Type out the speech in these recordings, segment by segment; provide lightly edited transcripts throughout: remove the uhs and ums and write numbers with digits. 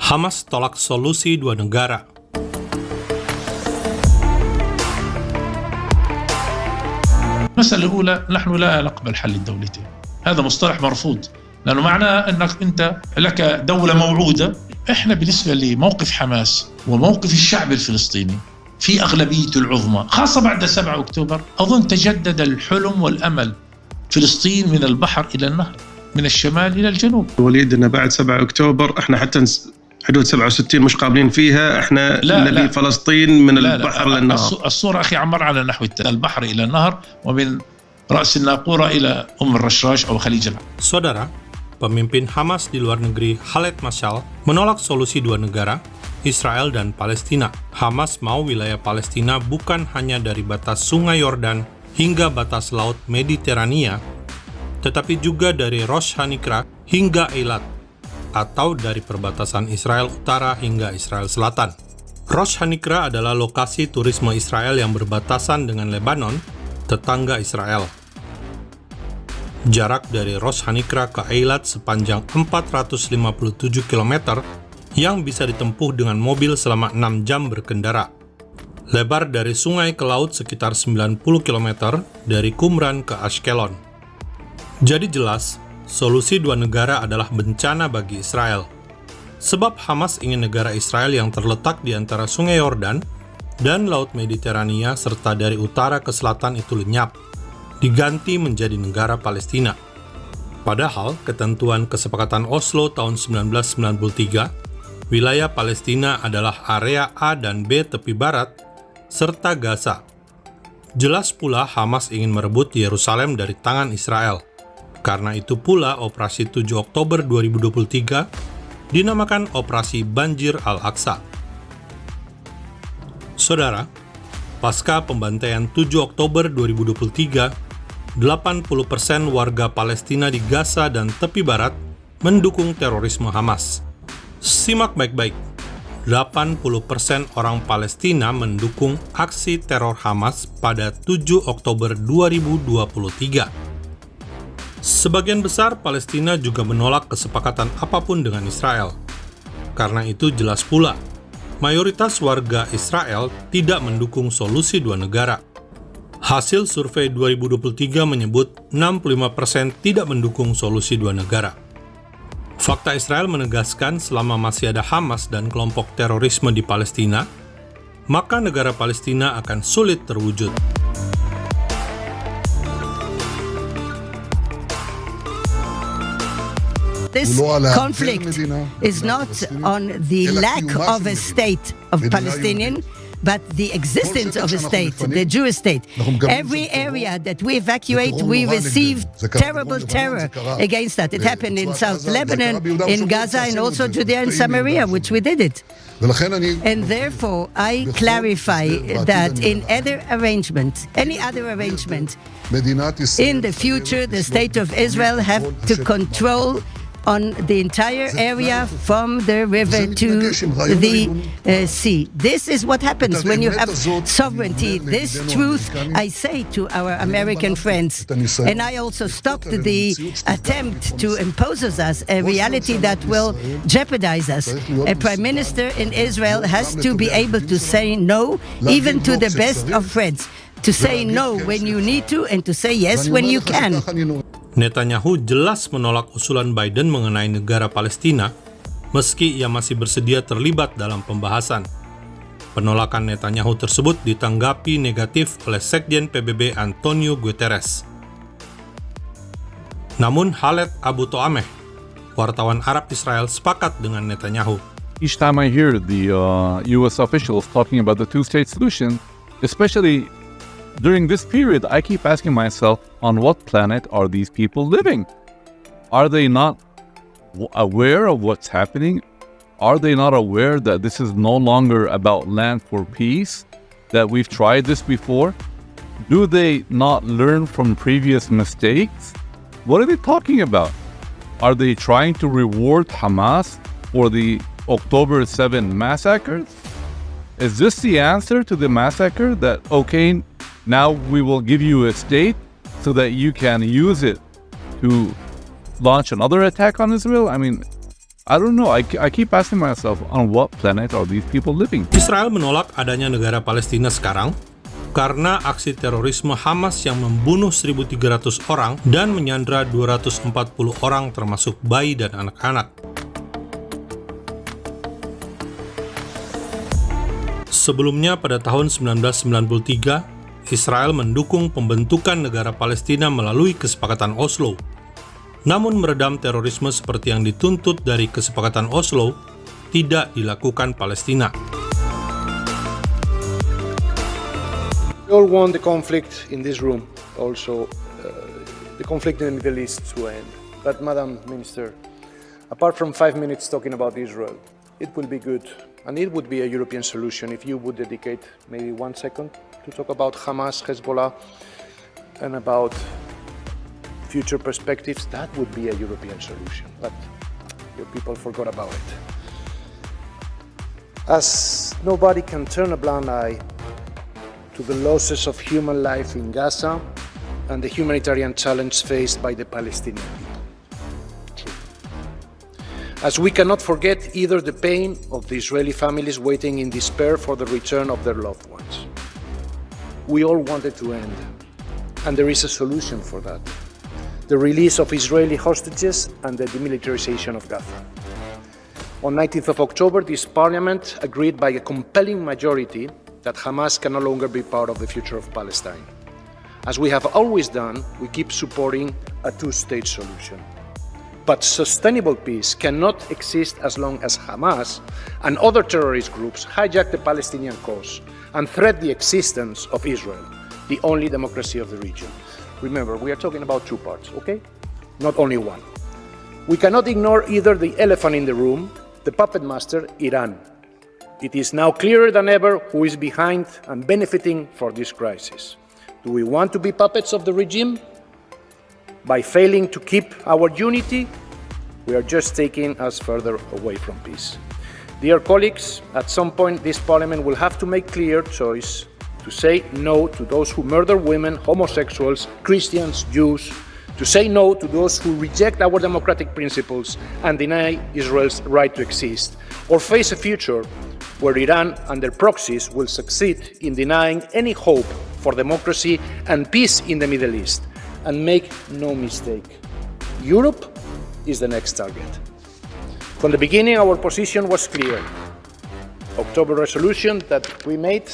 Hamas tolak solusi dua negara. المسألة الأولى، نحن لا نقبل حل الدولتين. هذا مصطلح مرفوض، لأنه معناه أنك أنت لك دولة موعودة. إحنا بالنسبة لموقف حماس وموقف الشعب الفلسطيني في أغلبيته العظمى، خاصة بعد 7 أكتوبر، أظن تجدد الحلم والأمل. فلسطين من البحر إلى النهر، من الشمال إلى الجنوب. وليد أن بعد 7 أكتوبر إحنا حتى حدود 67 مش قابلين فيها. إحنا نبي فلسطين من البحر للنهر. الصورة أخي عمر على نحو البحر إلى النهر، ومن رأس الناقورة إلى الرشاش أو خليج العرب. Saudara, pemimpin Hamas di luar negeri Khaled Mashal menolak solusi dua negara, Israel dan Palestina. Hamas mau wilayah Palestina bukan hanya dari batas Sungai Yordan hingga batas Laut Mediterania, tetapi juga dari Rosh Hanikra hingga Eilat, atau dari perbatasan Israel Utara hingga Israel Selatan. Rosh Hanikra adalah lokasi turisme Israel yang berbatasan dengan Lebanon, tetangga Israel. Jarak dari Rosh Hanikra ke Eilat sepanjang 457 km yang bisa ditempuh dengan mobil selama 6 jam berkendara. Lebar dari sungai ke laut sekitar 90 km dari Qumran ke Ashkelon. Jadi jelas, solusi dua negara adalah bencana bagi Israel. Sebab Hamas ingin negara Israel yang terletak di antara Sungai Yordan dan Laut Mediterania serta dari utara ke selatan itu lenyap, diganti menjadi negara Palestina. Padahal ketentuan Kesepakatan Oslo tahun 1993, wilayah Palestina adalah area A dan B tepi barat, serta Gaza. Jelas pula Hamas ingin merebut Yerusalem dari tangan Israel. Karena itu pula Operasi 7 Oktober 2023 dinamakan Operasi Banjir Al-Aqsa. Saudara, pasca pembantaian 7 Oktober 2023, 80% warga Palestina di Gaza dan tepi barat mendukung terorisme Hamas. Simak baik-baik, 80% orang Palestina mendukung aksi teror Hamas pada 7 Oktober 2023. Sebagian besar Palestina juga menolak kesepakatan apapun dengan Israel. Karena itu jelas pula, mayoritas warga Israel tidak mendukung solusi dua negara. Hasil survei 2023 menyebut 65% tidak mendukung solusi dua negara. FaktaIsrael menegaskan selama masih ada Hamas dan kelompok terorisme di Palestina, maka negara Palestina akan sulit terwujud. This conflict is not on the lack of a state of Palestinian, but the existence of a state, the Jewish state. Every area that we evacuate, we receive terrible terror against that. It happened in South Lebanon, in Gaza, and also Judea and Samaria, which we did it. And therefore, I clarify that in any other arrangement, in the future, the state of Israel have to control on the entire area from the river to the sea. This is what happens when you have sovereignty. This truth I say to our American friends. And I also stopped the attempt to impose us a reality that will jeopardize us. A prime minister in Israel has to be able to say no, even to the best of friends. To say no when you need to and to say yes when you can. Netanyahu jelas menolak usulan Biden mengenai negara Palestina, meski ia masih bersedia terlibat dalam pembahasan. Penolakan Netanyahu tersebut ditanggapi negatif oleh Sekjen PBB Antonio Guterres. Namun Khaled Abu Toameh, wartawan Arab Israel, sepakat dengan Netanyahu. Each time I hear the U.S. officials talking about the two-state solution, especially during this period, I keep asking myself, on what planet are these people living? Are they not aware of what's happening? Are they not aware that this is no longer about land for peace, that we've tried this before? Do they not learn from previous mistakes? What are they talking about? Are they trying to reward Hamas for the October 7 massacres? Is this the answer to the massacre, that, okay, now we will give you a state so that you can use it to launch another attack on Israel? I mean, I don't know. I keep asking myself, on what planet are these people living? Israel menolak adanya negara Palestina sekarang karena aksi terorisme Hamas yang membunuh 1.300 orang dan menyandra 240 orang termasuk bayi dan anak-anak. Sebelumnya pada tahun 1993, Israel mendukung pembentukan negara Palestina melalui kesepakatan Oslo. Namun meredam terorisme seperti yang dituntut dari kesepakatan Oslo tidak dilakukan Palestina. We all want the conflict in this room, also the conflict in the Middle East to end. But Madam Minister, apart from 5 minutes talking about Israel, it will be good, and it would be a European solution if you would dedicate maybe 1 second to talk about Hamas, Hezbollah, and about future perspectives. That would be a European solution, but your people forgot about it. As nobody can turn a blind eye to the losses of human life in Gaza and the humanitarian challenge faced by the Palestinian people. True. As we cannot forget either the pain of the Israeli families waiting in despair for the return of their loved ones. We all want it to end, and there is a solution for that: the release of Israeli hostages and the demilitarization of Gaza. On 19th of October, this parliament agreed by a compelling majority that Hamas can no longer be part of the future of Palestine. As we have always done, we keep supporting a two-state solution. But sustainable peace cannot exist as long as Hamas and other terrorist groups hijack the Palestinian cause and threat the existence of Israel, the only democracy of the region. Remember, we are talking about two parts, okay? Not only one. We cannot ignore either the elephant in the room, the puppet master, Iran. It is now clearer than ever who is behind and benefiting for this crisis. Do we want to be puppets of the regime? By failing to keep our unity, we are just taking us further away from peace. Dear colleagues, at some point this parliament will have to make clear choice to say no to those who murder women, homosexuals, Christians, Jews, to say no to those who reject our democratic principles and deny Israel's right to exist, or face a future where Iran and their proxies will succeed in denying any hope for democracy and peace in the Middle East. And make no mistake, Europe is the next target. From the beginning, our position was clear. October resolution that we made,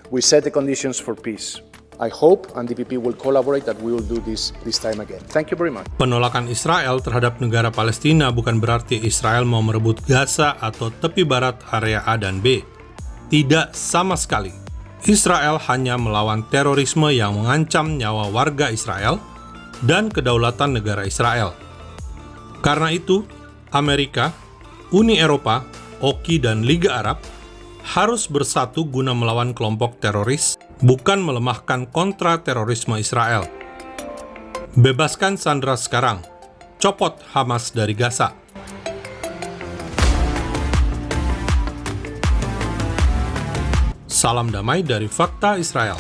we set the conditions for peace. I hope and DPP will collaborate that we will do this time again. Thank you very much. Penolakan Israel terhadap negara Palestina bukan berarti Israel mau merebut Gaza atau tepi barat area A dan B. Tidak sama sekali. Israel hanya melawan terorisme yang mengancam nyawa warga Israel dan kedaulatan negara Israel. Karena itu, Amerika, Uni Eropa, OKI, dan Liga Arab harus bersatu guna melawan kelompok teroris, bukan melemahkan kontra-terorisme Israel. Bebaskan sandera sekarang, copot Hamas dari Gaza. Salam damai dari Fakta Israel.